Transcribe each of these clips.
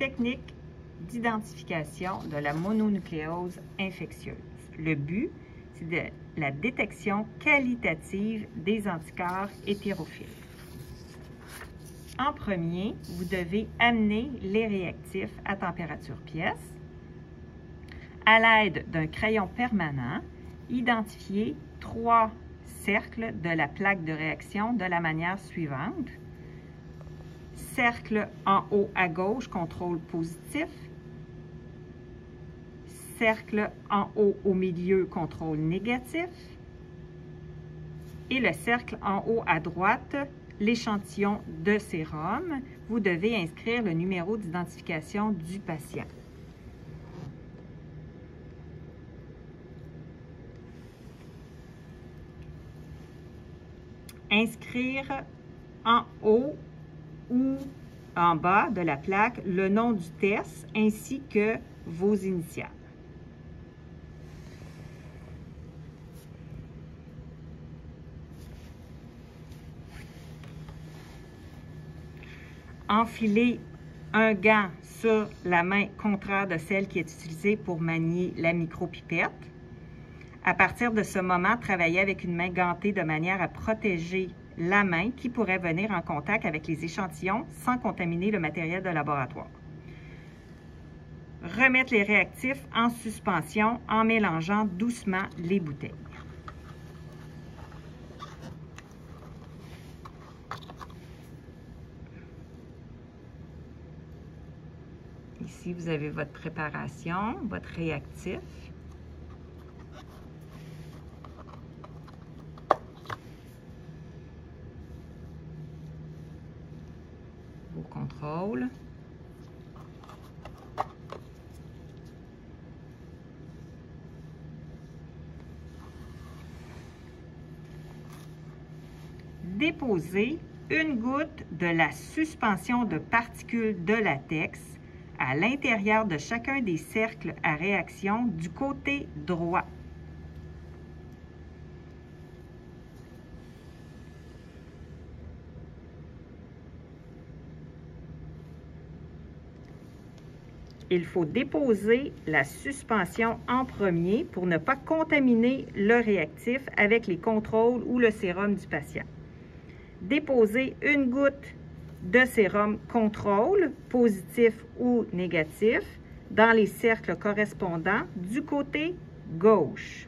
technique d'identification de la mononucléose infectieuse. Le but, c'est de la détection qualitative des anticorps hétérophiles. En premier, vous devez amener les réactifs à température pièce. À l'aide d'un crayon permanent, identifiez 3 cercles de la plaque de réaction de la manière suivante. Cercle en haut à gauche, contrôle positif. Cercle en haut au milieu, contrôle négatif. Et le cercle en haut à droite, l'échantillon de sérum. Vous devez inscrire le numéro d'identification du patient. Inscrire en haut ou en bas de la plaque le nom du test ainsi que vos initiales. Enfilez un gant sur la main contraire de celle qui est utilisée pour manier la micropipette. À partir de ce moment, travaillez avec une main gantée de manière à protéger la main qui pourrait venir en contact avec les échantillons sans contaminer le matériel de laboratoire. Remettre les réactifs en suspension en mélangeant doucement les bouteilles. Ici, vous avez votre préparation, votre réactif. Vos contrôles. Déposez une goutte de la suspension de particules de latex à l'intérieur de chacun des cercles à réaction du côté droit. Il faut déposer la suspension en premier pour ne pas contaminer le réactif avec les contrôles ou le sérum du patient. Déposez une goutte de sérum contrôle, positif ou négatif, dans les cercles correspondants du côté gauche.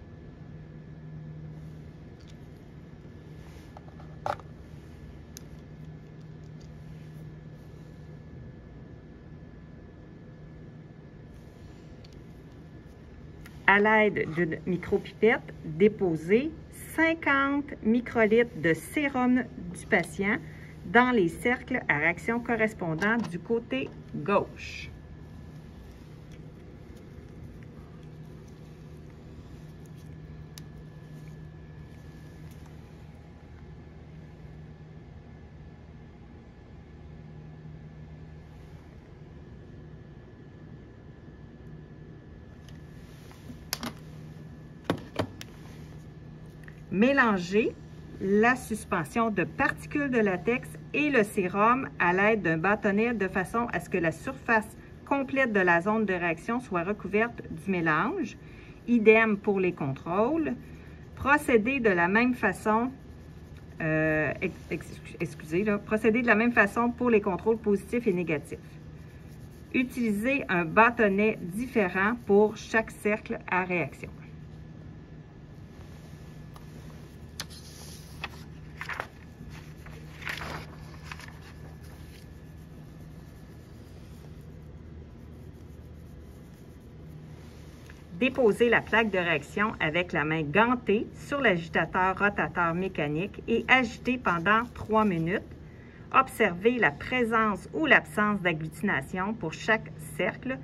À l'aide d'une micropipette, déposez 50 microlitres de sérum du patient dans les cercles à réaction correspondants du côté gauche. Mélangez la suspension de particules de latex et le sérum à l'aide d'un bâtonnet de façon à ce que la surface complète de la zone de réaction soit recouverte du mélange. Idem pour les contrôles. Procédez de la même façon, procédez de la même façon pour les contrôles positifs et négatifs. Utilisez un bâtonnet différent pour chaque cercle à réaction. Déposez la plaque de réaction avec la main gantée sur l'agitateur rotateur mécanique et agitez pendant 3 minutes. Observez la présence ou l'absence d'agglutination pour chaque cercle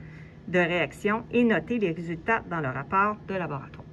de réaction et notez les résultats dans le rapport de laboratoire.